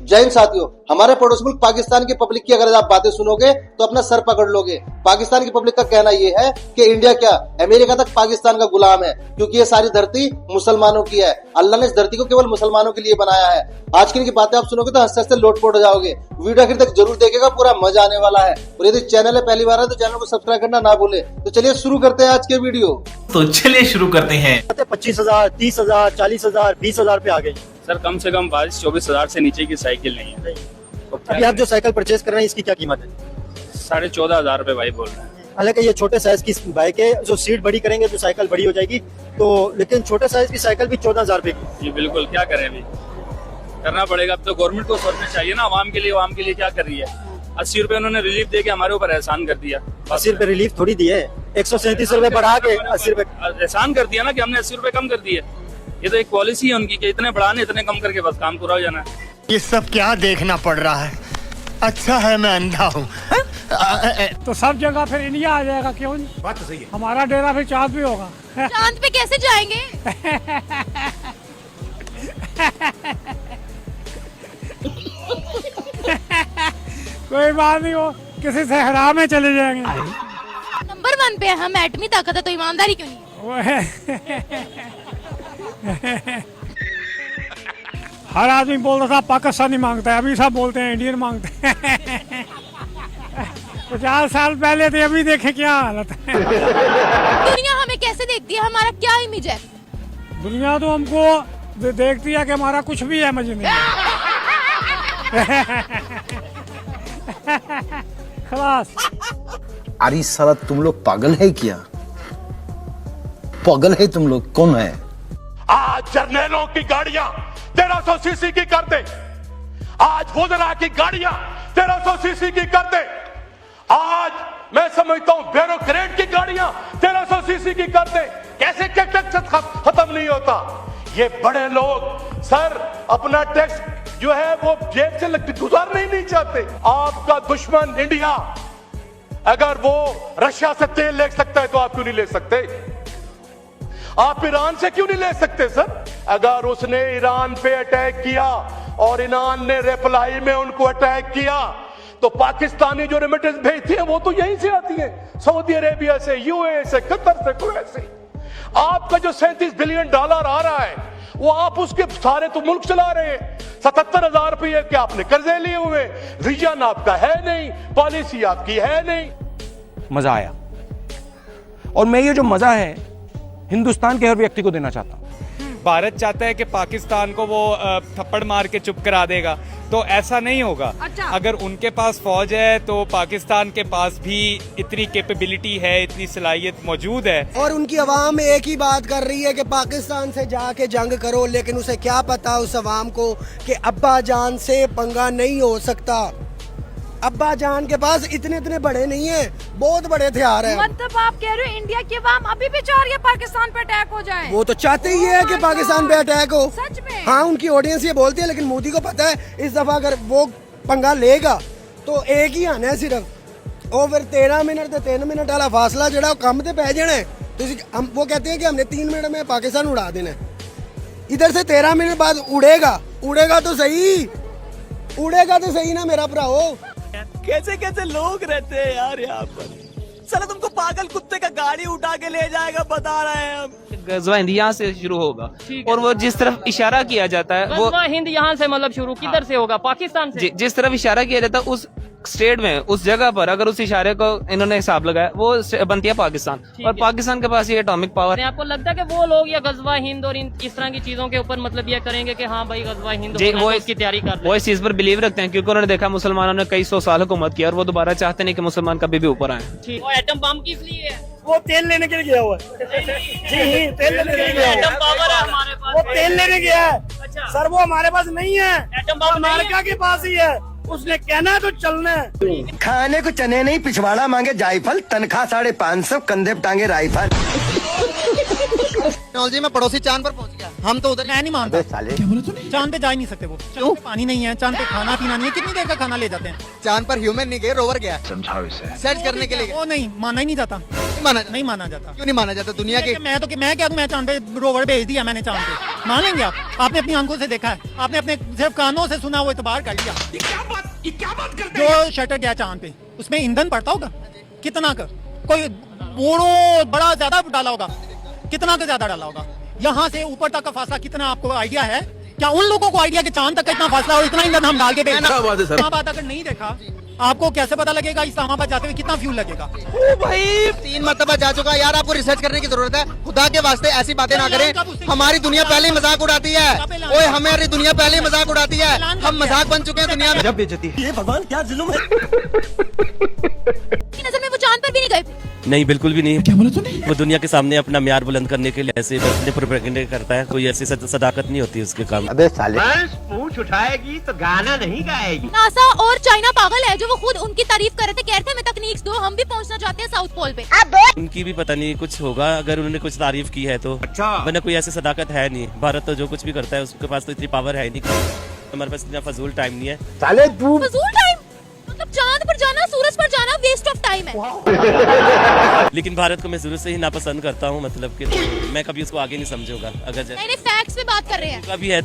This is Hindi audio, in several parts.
जय हिंद साथियों, हमारे पड़ोस मुल्क पाकिस्तान की पब्लिक की अगर आप बातें सुनोगे तो अपना सर पकड़ लोगे। पाकिस्तान की पब्लिक का कहना यह है कि इंडिया क्या अमेरिका तक पाकिस्तान का गुलाम है, क्योंकि ये सारी धरती मुसलमानों की है। अल्लाह ने इस धरती को केवल मुसलमानों के लिए बनाया है। आज की इनकी बातें आप सुनोगे तो हंसते हंसते लोटपोट हो जाओगे। वीडियो आखिर तक जरूर देखेगा, पूरा मजा आने वाला है। और यदि चैनल है पहली बार है तो चैनल को सब्सक्राइब करना ना भूले। तो चलिए शुरू करते हैं आज के वीडियो। तो चलिए शुरू करते हैं। 25,000, 30,000, 40,000, 20,000 पे आ गई। सर कम से कम 22-24,000 से नीचे की साइकिल नहीं है। तो अभी आप जो साइकिल परचेज कर रहे हैं इसकी क्या कीमत है? 14,500 रुपए भाई बोल रहे हैं। हालांकि ये छोटे साइज की बाइक है, जो सीट बड़ी करेंगे तो साइकिल बड़ी हो जाएगी, तो लेकिन छोटे साइज की साइकिल भी 14,000 रुपए की। जी बिल्कुल, क्या करें अभी, करना पड़ेगा। अब तो गवर्नमेंट को सोचना चाहिए ना, आवाम के लिए क्या कर रही है। 80 रुपए उन्होंने रिलीफ दे के हमारे ऊपर एहसान कर दिया। 80 रुपए रिलीफ थोड़ी दिए, 137 रुपए बढ़ा के 80 रुपए एहसान कर दिया ना कि हमने 80 रुपए कम कर दिए। ये तो एक पॉलिसी है उनकी कि इतने बढ़ाने इतने कम करके बस काम पूरा हो जाना है। ये सब क्या देखना पड़ रहा है? अच्छा है मैं अंधा हूँ। तो सब जगह फिर इंडिया आ जाएगा, क्यों नहीं? बात तो सही है। हमारा डेरा फिर चांद पे होगा। चांद पे कैसे जाएंगे? कोई बात नहीं, हो किसी सहरा में चले जाएंगे। नंबर 1 पे हम एटमी ताकत है, तो ईमानदारी क्यों नहीं? वो है। हर आदमी बोलता था पाकिस्तानी मांगता है, अभी सब बोलते हैं इंडियन मांगते हैं। 50 साल पहले थे, अभी देखे क्या हालत है। दुनिया हमें कैसे देखती है, हमारा क्या इमेज है? दुनिया तो हमको देखती है कि हमारा कुछ भी है मजे नहीं। खलास। अरे साला तुम लोग पागल है क्या? पागल है तुम लोग? कौन है? आज जर्नैलों की गाड़ियां 1300 सीसी की कर दे। आज वुज़रा की गाड़ियां 1300 सीसी की कर दे। आज मैं समझता हूं ब्यूरोक्रेट की गाड़ियां 1300 सीसी की कर दे। कैसे क्या टैक्स खत्म नहीं होता? ये बड़े लोग सर अपना टैक्स जो है वो जेब से गुजारना ही नहीं चाहते। आपका दुश्मन इंडिया अगर वो रशिया से तेल ले सकता है तो आप क्यों नहीं ले सकते? आप ईरान से क्यों नहीं ले सकते सर? अगर उसने ईरान पे अटैक किया और ईरान ने रिप्लाई में उनको अटैक किया तो पाकिस्तानी जो रेमिटेंस भेजती है वो तो यहीं से आती है, सऊदी अरेबिया से, यूएई से, कतर से, कुवैत से। आपका जो $37 बिलियन आ रहा है वो आप उसके सारे तो मुल्क चला रहे हैं। 77,000 रुपये के आपने कर्जे लिए हुए, रीजन आपका है नहीं, पॉलिसी आपकी है नहीं। मजा आया, और मैं ये जो मजा है हिंदुस्तान के हर व्यक्ति को देना चाहता हूं। भारत चाहता है कि पाकिस्तान को वो थप्पड़ मार के चुप करा देगा, तो ऐसा नहीं होगा। अच्छा। अगर उनके पास फौज है तो पाकिस्तान के पास भी इतनी कैपेबिलिटी है, इतनी सलाहियत मौजूद है। और उनकी अवाम एक ही बात कर रही है कि पाकिस्तान से जाके जंग करो, लेकिन उसे क्या पता उस अवाम को कि अब्बा जान से पंगा नहीं हो सकता। अब्बा जान के पास इतने बड़े नहीं है, बहुत बड़े हथियार है। मतलब आप कह रहे हो इंडिया की आवाम अभी भी चाह रही है पाकिस्तान पे अटैक हो जाए? वो तो चाहते ही है कि पाकिस्तान पे अटैक हो। सच में? हाँ, उनकी ऑडियंस ये बोलती है, लेकिन मोदी को पता है इस दफा अगर वो पंगा लेगा तो एक ही आना है सिर्फ। और फिर 13 मिनट से 3 मिनट वाला फासला जड़ा कम ते पै जाना है। तो हम वो कहते हैं कि हमने 3 मिनट में पाकिस्तान उड़ा देना है। इधर से 13 मिनट बाद उड़ेगा तो सही ना मेरा भराओ। कैसे कैसे लोग रहते हैं यार यहाँ पर। चलो तुमको पागल कुत्ते का गाड़ी उठा के ले जाएगा, बता रहे हैं हम। गज़वा हिंद यहाँ से शुरू होगा, और वो जिस तरफ इशारा किया जाता है वो हिंद यहाँ से मतलब शुरू किधर से होगा? पाकिस्तान से। जिस तरफ इशारा किया जाता है उस स्टेट में, उस जगह पर अगर उस इशारे को इन्होंने हिसाब लगाया वो बनती है पाकिस्तान। और पाकिस्तान के पास ये एटॉमिक पावर है। आपको लगता है कि वो लोग या गज़वा हिंद और इस तरह की चीजों के ऊपर मतलब ये करेंगे कि हाँ भाई गज़वा हिंद वो इसकी तैयारी कर रहे हैं? वो इस चीज पर बिलीव रखते हैं, क्योंकि उन्होंने देखा मुसलमानों ने कई 100 साल हुकूमत किया, और वो दोबारा चाहते नहीं कि मुसलमान कभी भी ऊपर आए। वो एटम बम किस लिए है? वो तेल लेने के लिए गया हुआ है। जी, तेल लेने के लिए गया है। एटम पावर है हमारे पास। वो तेल लेने गया है। अच्छा। सर वो हमारे पास नहीं है, एटम बम अमेरिका के पास ही है। उसने कहना है तो चलना है। खाने को चने नहीं, पिछवाड़ा मांगे जायफल, तनख्वाह 550, कंधे पे टांगे राइफल। टेक्नोलॉजी में पड़ोसी चांद पर पहुंच गया, हम तो उधर। मैं नहीं मानता। चांद पे जा ही नहीं सकते वो। क्यों? पानी नहीं है चांद पे, खाना पीना नहीं है। कितनी देर का खाना ले जाते हैं? चांद पर ह्यूमन नहीं गए, रोवर गया। समझाओ इसे। सर्च करने के लिए वो नहीं माना ही नहीं जाता, नहीं माना जाता। क्यों नहीं माना जाता? दुनिया के मैं क्या दूं, मैं चांद पे रोवर भेज दिया मैंने चांद पे, मान लेंगे आप? आपने अपनी आंखों से देखा है, आपने अपने सिर्फ कानों से सुना, वो इतबार कर लिया। ये क्या बात करते हैं? जो शटर गया चांद पे, उसमें ईंधन पड़ता होगा कितना का, कोई बड़ा ज्यादा डाला होगा, कितना का ज्यादा डाला होगा? यहाँ से ऊपर तक का फासला कितना, आपको आइडिया है क्या? उन लोगों को आइडिया कि चांद तक का इतना फासला और इतना ईंधन हम डाल के इस्लामाबाद अगर नहीं देखा, आपको कैसे पता लगेगा इस्लामाबाद जाते हुए कितना फ्यूल लगेगा? ओ भाई 3 मरतबा जा चुका यार, आपको रिसर्च करने की जरूरत है। खुदा के वास्ते ऐसी बातें ना करें, हमारी दुनिया पहले ही मजाक उड़ाती है। ओए हमारी दुनिया पहले ही मजाक उड़ाती है, हम मजाक बन चुके हैं दुनिया में। जब बेइज्जती, ये भगवान क्या जुल्म है। नजर में वो चांद पर भी नहीं गए। नहीं, बिल्कुल भी नहीं। क्या बोला तूने? वो दुनिया के सामने अपना म्यार बुलंद करने के लिए ऐसे प्रोपेगेंडा करता है, कोई ऐसी सदाकत नहीं होती उसके काम। अबे साले। पूछ उठाएगी तो गाना नहीं गाएगी। नासा और चाइना पागल है जो वो खुद उनकी तारीफ कर रहे थे, कह रहे थे हमें तकनीक्स दो, हम भी पहुंचना चाहते हैं साउथ पोल पे। उनकी भी पता नहीं कुछ होगा, अगर उन्होंने कुछ तारीफ की है तो। अच्छा। वरना कोई ऐसी सदाकत है नहीं। भारत तो जो कुछ भी करता है उसके पास तो इतनी पावर है नहीं, हमारे पास इतना फजूल टाइम नहीं है। साले तू फजूल टाइम मतलब चांद पर जाना, सूरज पर जाना वेस्ट ऑफ टाइम है। लेकिन भारत को मैं शुरू से ही नापसंद करता हूँ, मतलब कि मैं कभी उसको आगे नहीं समझूंगा। अगर नहीं फैक्ट्स पे बात कर रहे हैं। कभी है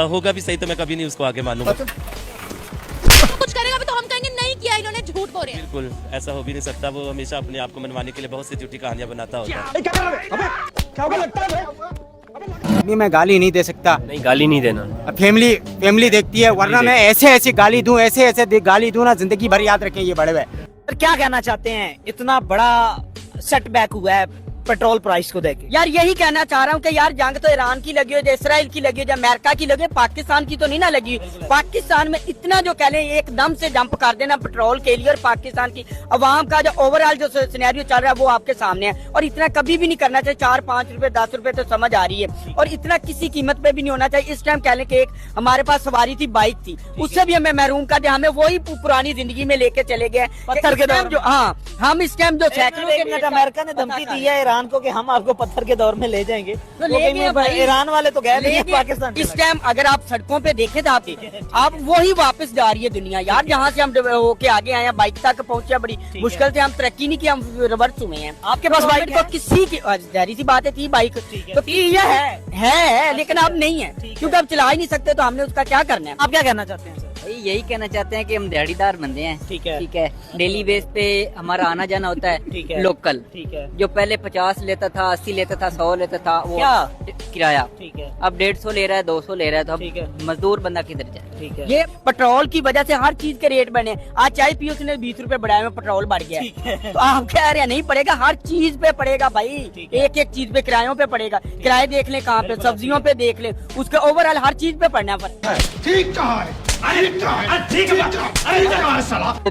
होगा भी सही तो मैं कभी नहीं उसको आगे मानूंगा। कुछ करेगा भी तो हम कहेंगे नहीं किया, इन्होंने झूठ बोले। बिल्कुल ऐसा हो भी नहीं सकता। वो हमेशा अपने आप को मनवाने के लिए बहुत सी झूठी कहानियां बनाता होता है। अभी मैं गाली नहीं दे सकता। नहीं, गाली नहीं देना। फैमिली देखती है, वरना मैं ऐसे गाली दूं, ऐसे गाली दूं ना, जिंदगी भर याद रखें ये बड़े हुए। क्या कहना चाहते हैं? इतना बड़ा सेटबैक हुआ है पेट्रोल प्राइस को देखे। यार यही कहना चाह रहा हूँ कि यार जंग तो ईरान की लगी हो, जो इसराइल की लगी हो, जो अमेरिका की लगी हो, पाकिस्तान की तो नहीं ना लगी। पाकिस्तान में इतना जो कह लें एकदम से जंप कर देना पेट्रोल के लिए, और पाकिस्तान की अवाम का जो ओवरऑल जो सिनेरियो चल रहा है वो आपके सामने है। और इतना कभी भी नहीं करना चाहिए। 4-5 रुपए 10 रुपए तो समझ आ रही है, और इतना किसी कीमत पे भी नहीं होना चाहिए। इस टाइम कह लें कि एक हमारे पास सवारी थी, बाइक थी, उससे भी हमें महरूम कर दिया, हमें वही पुरानी जिंदगी में लेके चले गए पत्थर के दौर। जो हाँ, हम इस टाइम जो अमेरिका ने धमकी दी है ईरान को कि हम आपको पत्थर के दौर में ले जाएंगे, तो ले गए भाई। ईरान वाले तो गए नहीं पाकिस्तान। इस टाइम अगर आप सड़कों पे देखे तो आप वही वापस जा रही है दुनिया यार, जहाँ से हम होके आगे आए हैं, बाइक तक पहुंचे, बड़ी मुश्किल से हम तरक्की नहीं की, हम रिवर्स हुए हैं। आपके पास बाइक तो किसी की जारी सी बात है, थी बाइक तो ये है लेकिन अब नहीं है, क्योंकि अब चला ही नहीं सकते, तो हमने उसका क्या करना है? आप क्या कहना चाहते हैं? यही कहना चाहते हैं कि हम दिहाड़ीदार बंदे हैं। ठीक है, डेली बेस पे हमारा आना जाना होता है, लोकल। जो पहले 50 लेता था, 80 लेता था, 100 लेता था, वो किराया अब 150 ले रहा है, 200 ले रहा है, तो अब मजदूर बंदा किधर जाए? ये पेट्रोल की वजह से हर चीज के रेट बढ़े। आज चाय पियो, उसने 20 रुपए बढ़ाए में पेट्रोल बढ़ गया, तो आप कह रहे हैं नहीं पड़ेगा? हर चीज पे पड़ेगा भाई, एक चीज पे, किरायों पे पड़ेगा। किराए देख ले कहाँ पे, सब्जियों पे देख ले, उसके ओवरऑल हर चीज पे पड़ना पड़ता है।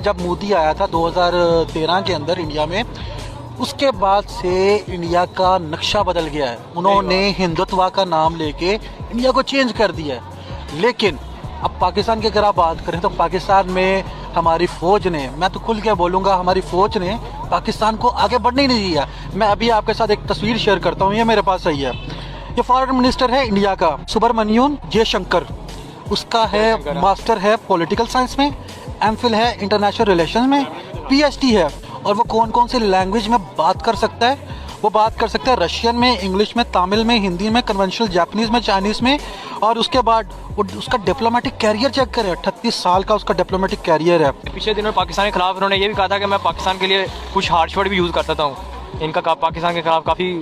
जब मोदी आया था 2013 के अंदर इंडिया में, उसके बाद से इंडिया का नक्शा बदल गया है। उन्होंने हिंदुत्व का नाम लेके इंडिया को चेंज कर दिया है। लेकिन अब पाकिस्तान की अगर आप बात करें तो पाकिस्तान में हमारी फौज ने, मैं तो खुल के बोलूँगा, हमारी फौज ने पाकिस्तान को आगे बढ़ने ही नहीं दिया। मैं अभी आपके साथ एक तस्वीर शेयर करता हूँ, ये मेरे पास सही है। ये फॉरेन मिनिस्टर है इंडिया का, सुब्रमण्यम जयशंकर। उसका है मास्टर है पॉलिटिकल साइंस में, एमफिल है इंटरनेशनल रिलेशन में, पीएचडी है। और वो कौन कौन सी लैंग्वेज में बात कर सकता है? वो बात कर सकता है रशियन में, इंग्लिश में, तमिल में, हिंदी में, कन्वेंशनल जापानीज में, चाइनीज़ में। और उसके बाद वो उसका डिप्लोमेटिक कैरियर चेक करे, 38 साल का उसका डिप्लोमेटिक कैरियर है। पिछले दिनों पाकिस्तान के खिलाफ उन्होंने ये भी कहा था कि मैं पाकिस्तान के लिए कुछ हार्श वर्ड भी यूज़ कर सकता हूँ। इनका पाकिस्तान के खिलाफ काफी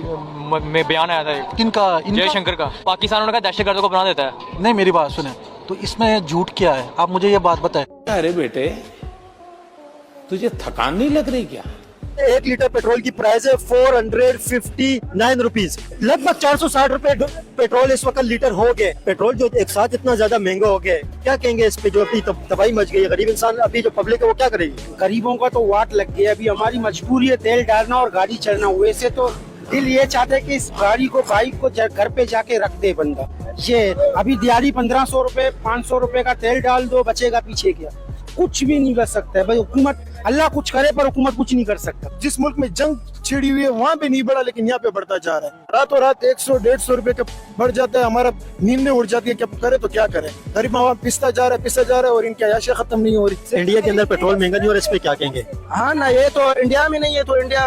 में बयान आया था। इनका जयशंकर का पाकिस्तान उन्होंने कहा दहशतगर्दों को बना देता है। नहीं, मेरी बात सुने, तो इसमें झूठ क्या है? आप मुझे ये बात बताएं। अरे बेटे, तुझे थकान नहीं लग रही क्या? 1 लीटर पेट्रोल की प्राइस है 459 रुपीज, लगभग 460 रुपए पेट्रोल इस वक्त लीटर हो गए। पेट्रोल जो एक साथ इतना ज्यादा महंगा हो गया, क्या कहेंगे इस पे? जो अभी तबाही मच गई है, गरीब इंसान, अभी जो पब्लिक है वो क्या करेगी? गरीबों का तो वाट लग गया। अभी हमारी मजबूरी है तेल डालना और गाड़ी चलना। वैसे तो दिल ये चाहते है कि इस गाड़ी को, बाइक को घर पे जाके रख दे बंदा। ये अभी दिहाड़ी 1500 रुपए 500 रुपए का तेल डाल दो, बचेगा पीछे क्या? कुछ भी नहीं कर सकता है भाई। हुकूमत अल्लाह कुछ करे पर हुकूमत कुछ नहीं कर सकता। जिस मुल्क में जंग छिड़ी हुई है वहाँ पे नहीं बढ़ा, लेकिन यहाँ पे बढ़ता जा रहा है। रातों रात 100-150 रुपए का बढ़ जाता है, हमारा नींद उड़ जाती है। क्या करे तो क्या करे, गरीब माँ बाप पिसता जा रहा है और इनकी आयाशें खत्म नहीं हो रही। इंडिया के अंदर पेट्रोल महंगा नहीं हो रहा, इस पे क्या कहेंगे? हाँ ना, ये तो इंडिया में नहीं है, तो इंडिया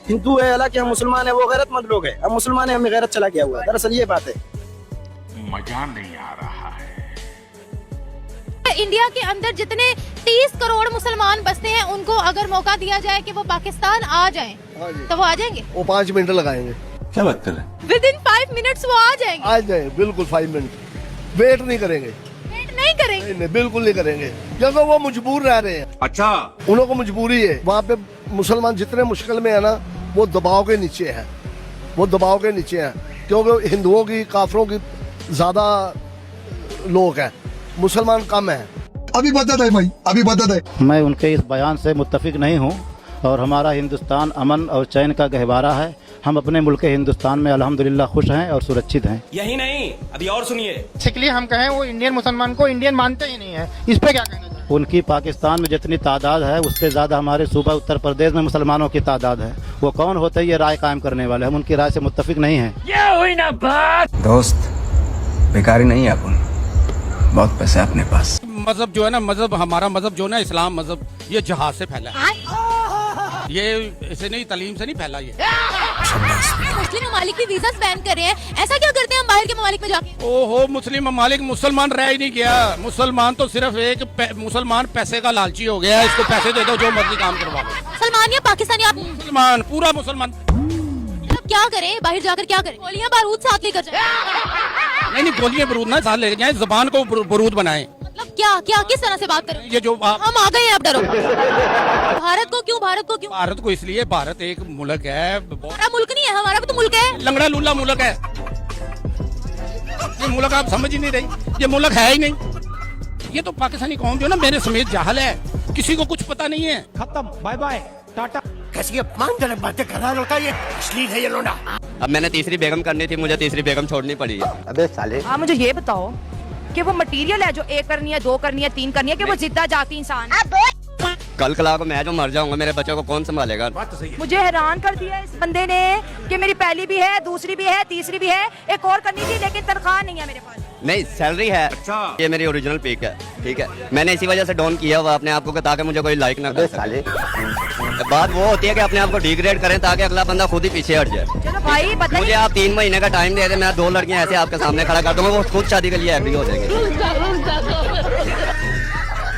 हिंदू है, हालांकि हम मुसलमान है, वो गैरतमंद लोग हैं। हम मुसलमान है, हमें गैरत चला गया हुआ है। दरअसल ये बात है। मजा नहीं आ रहा है। इंडिया के अंदर जितने 30 करोड़ मुसलमान बसते हैं, उनको अगर मौका दिया जाए कि वो पाकिस्तान आ जाएं, तो वो आ जाएंगे? वो 5 मिनट लगाएंगे। क्या बात कर रहे हैं? Within 5 minutes वो आ जाएंगे? आ जाए, बिल्कुल 5 मिनट। वेट नहीं करेंगे। वेट नहीं करेंगे? नहीं, बिल्कुल नहीं करेंगे, क्योंकि वो मजबूर रह रहे हैं। अच्छा, उन लोगों को मजबूरी है। वहाँ पे मुसलमान जितने मुश्किल में है ना, वो दबाव के नीचे है, वो दबाव के नीचे है, क्योंकि हिंदुओं की, काफरों की ज्यादा लोग हैं, मुसलमान कम है। अभी बदत है भाई, अभी बदत है। मैं उनके इस बयान से मुत्तफिक नहीं हूँ और हमारा हिंदुस्तान अमन और चैन का गहवारा है। हम अपने मुल्क हिंदुस्तान में अल्हम्दुलिल्लाह खुश हैं और सुरक्षित हैं। यही नहीं, अभी और सुनिए। बेसिकली हम कहें, वो इंडियन मुसलमान को इंडियन मानते ही नहीं है, इस पे क्या कहना चाहिए? उनकी पाकिस्तान में जितनी तादाद है उससे ज़्यादा हमारे सूबा उत्तर प्रदेश में मुसलमानों की तादाद है। वो कौन होते हैं ये राय कायम करने वाले? हम उनकी राय से मुत्तफिक नहीं हैं। ये हुई ना बात। दोस्त बेकारी नहीं है, अपन बहुत पैसा है अपने पास। मजहब जो है ना, मजहब हमारा मजहब जो है ना, इस्लाम मजहब, ये जहाज से फैला है। ये इसे नहीं, तालीम से नहीं फैला। ये मुस्लिम ममालिक भी वीजा बैन कर रहे हैं, ऐसा क्या करते हैं हम बाहर के ममालिक में जाके? ओहो, मुस्लिम ममालिक, मुसलमान रह ही नहीं गया। मुसलमान तो सिर्फ एक मुसलमान पैसे का लालची हो गया। इसको पैसे दे दो, जो मर्जी काम करवा लो। सलमान या पाकिस्तानी, आप मुसलमान, पूरा मुसलमान। क्या करें बाहर जाकर, क्या करें? गोलियां बारूद साथ लेकर जाए? नहीं, गोलियां बारूद ना साथ लेकर जाए, जबान को बारूद बनाए। मतलब क्या किस तरह से बात करें? ये जो हम आ गए हैं, अब डरो। भारत को क्यों? भारत को इसलिए, भारत एक मुल्क है। हमारा मुल्क नहीं है, हमारा भी तो मुल्क है। लंगड़ा लूला मुल्क है ये मुल्क, आप समझ ही नहीं रही। ये मुल्क है ही नहीं। ये तो पाकिस्तानी कौम जो ना, मेरे समेत जाहल है, किसी को कुछ पता नहीं है। खत्म, बाय बाय, टाटा। कैसी अपमानजनक बातें कर रहा है ये, अश्लील है ये लोना। अब मैंने तीसरी बेगम करनी थी, मुझे तीसरी बेगम छोड़नी पड़ी है। अबे साले, आप मुझे ये बताओ कि वो मटेरियल है जो 1 करनी है, 2 करनी है, 3 करनी है, कि वो जिद्दा जाती इंसान? कल कला को मैं जो मर जाऊंगा, मेरे बच्चों को कौन संभालेगा? मुझे हैरान कर दिया इस बंदे ने कि मेरी पहली भी है, दूसरी भी है, तीसरी भी है, एक और करनी थी, लेकिन तनख्वाह नहीं है मेरे पास। नहीं, सैलरी है। अच्छा, ये मेरी ओरिजिनल पिक है, ठीक है। मैंने इसी वजह से डाउन किया हुआ अपने आप को, ताकि मुझे कोई लाइक ना करे। साले, बात वो होती है कि अपने आप को डिग्रेड करें ताकि अगला बंदा खुद ही पीछे हट जाए। चलो भाई, मुझे आप 3 महीने का टाइम दे दे, मैं 2 लड़कियां ऐसे आपके सामने खड़ा कर दूंगा, वो खुद शादी के लिए एग्री हो जाएंगे।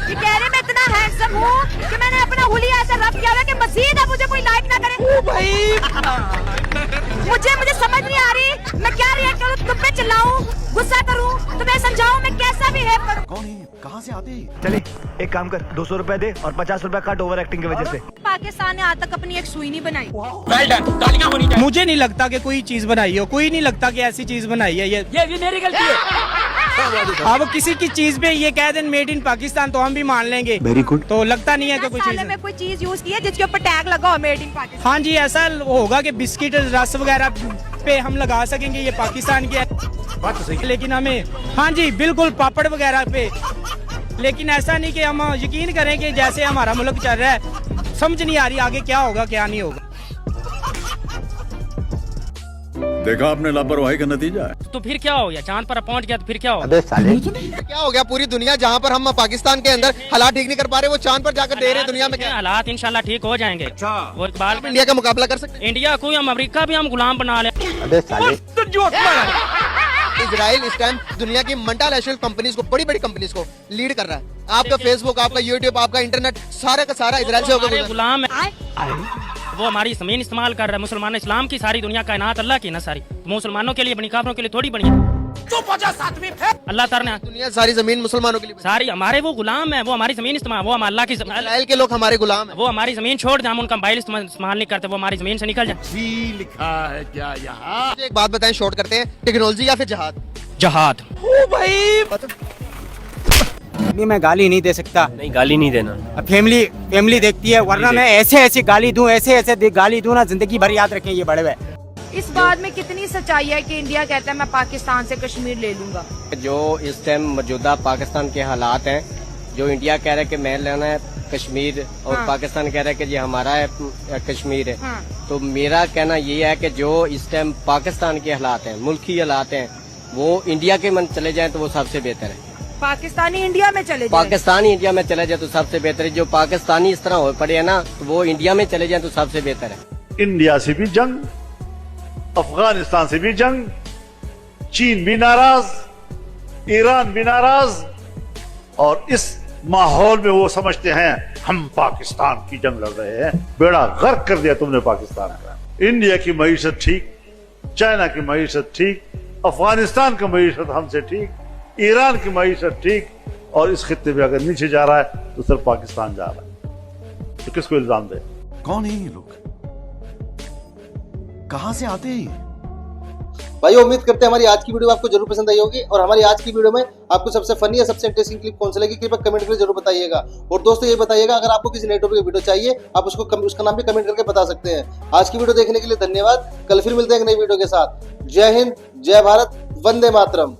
ये कह रहे मैं इतना हैंडसम हूँ कि मैंने अपना हुलिया ऐसा रब किया है कि मजीद अब मुझे कोई लाइक ना करे। मुझे समझ नहीं आ रही मैं क्या रिएक्ट करूँ, तुम पे चिल्लाऊं, गुस्सा करूँ, तुम्हें समझाऊं, मैं कैसा बिहेव करूँ? कौन है, कहाँ से आते हैं? चले एक काम कर, 200 रुपए दे और 50 रुपए काट ओवर एक्टिंग की वजह से। पाकिस्तान ने आज तक अपनी एक सुई नहीं बनाई। मुझे नहीं लगता कि कोई चीज बनाई हो, कोई नहीं लगता कि ऐसी चीज बनाई है। ये भी मेरी गलती है। अब किसी की चीज पे ये कह दें मेड इन पाकिस्तान तो हम भी मान लेंगे। Very good. तो लगता नहीं है कि कोई चीज में कोई चीज यूज की है जिसके ऊपर टैग लगा हो मेड इन पाकिस्तान? हाँ जी, ऐसा होगा कि बिस्किट, रस वगैरह पे हम लगा सकेंगे ये पाकिस्तान की है, बात तो सही। लेकिन हमें, हाँ जी बिल्कुल, पापड़ वगैरह पे, लेकिन ऐसा नहीं कि हम यकीन करें कि जैसे हमारा मुल्क चल रहा है, समझ नहीं आ रही आगे क्या होगा क्या नहीं होगा। देखा आपने लापरवाही का नतीजा है। तो फिर क्या हो गया? चांद पर पहुंच गया तो फिर क्या हो? अबे साले, क्या हो गया? पूरी दुनिया जहाँ पर हम पाकिस्तान के अंदर हालात ठीक नहीं कर पा रहे, वो चांद पर जाकर दे रहे हैं। दुनिया में क्या हालात इंशाल्लाह ठीक हो जाएंगे। अच्छा, वो इकबाल इंडिया का मुकाबला कर सकते हैं? इंडिया को हम अमेरिका भी हम गुलाम बना ले। अबे साले, इजराइल इस टाइम दुनिया की मल्टीनेशनल कंपनीज को, बड़ी बड़ी कंपनीज को लीड कर रहा है। आपका फेसबुक, आपका यूट्यूब, आपका इंटरनेट, सारा का सारा इजराइल से होकर गुलाम है। वो हमारी जमीन इस्तेमाल कर रहा है। मुसलमान, इस्लाम की सारी दुनिया, कायनात अल्लाह की ना सारी, मुसलमानों के लिए बनी, काफिरों के लिए थोड़ी बनी। अल्लाह ताला ने दुनिया सारी जमीन मुसलमानों के लिए सारी, हमारे वो गुलाम है, वो हमारी जमीन इस्तेमाल, वो हम अल्लाह की इजराइल के लोग हमारे गुलाम है। वो हमारी जमीन छोड़ दे, हम उनका मोबाइल इस्तेमाल नहीं करते, वो हमारी जमीन से निकल जाए। लिखा है क्या यहाँ? एक बात बताएं, शॉर्ट करते हैं, टेक्नोलॉजी या फिर जहाद? जहाद। ओ भाई, मैं गाली नहीं दे सकता। नहीं, गाली नहीं देना। फैमिली देखती है, वरना मैं ऐसे गाली दूं, ऐसे गाली दूं ना, जिंदगी भर याद रखें ये बड़े हुए। इस बात में कितनी सच्चाई है कि इंडिया कहता है मैं पाकिस्तान से कश्मीर ले लूंगा? जो इस टाइम मौजूदा पाकिस्तान के हालात हैं, जो इंडिया कह रहा है कि मैं लेना है कश्मीर और पाकिस्तान कह रहा है कि ये हमारा है कश्मीर है। तो मेरा कहना ये है कि जो इस टाइम पाकिस्तान के हालात हैं, मुल्की हालात हैं, वो इंडिया के मन चले जाएं तो वो सबसे बेहतर है। पाकिस्तानी इंडिया में चले जाएं। पाकिस्तानी इंडिया में चले जाए तो सबसे बेहतर है। जो पाकिस्तानी इस तरह हो पड़े है ना, तो वो इंडिया में चले जाए तो सबसे बेहतर है। इंडिया से भी जंग, अफगानिस्तान से भी जंग, चीन भी नाराज, ईरान भी नाराज, और इस माहौल में वो समझते हैं हम पाकिस्तान की जंग लड़ रहे हैं। बेड़ा गर्क कर दिया तुमने पाकिस्तान का। इंडिया की मईशत ठीक, चाइना की मईशत ठीक, अफगानिस्तान की मईशत हमसे ठीक, ईरान की मईशत ठीक, और इस खित्ते में अगर नीचे जा रहा है तो सिर्फ पाकिस्तान जा रहा है। तो किसको इल्जाम दे? कौन है ये लोग, कहां से आते हैं? भाई उम्मीद करते हैं हमारी आज की वीडियो आपको जरूर पसंद आई होगी, और हमारी आज की वीडियो में आपको सबसे फनी या सबसे इंटरेस्टिंग क्लिप कौन सी लगी कृपया कमेंट करके जरूर बताइएगा। और दोस्तों ये बताइएगा अगर आपको किसी नए टॉपिक की वीडियो चाहिए आप उसका नाम भी कमेंट करके बता सकते हैं। आज की वीडियो देखने के लिए धन्यवाद। कल फिर मिलते हैं एक नई वीडियो के साथ। जय हिंद, जय भारत, वंदे मातरम।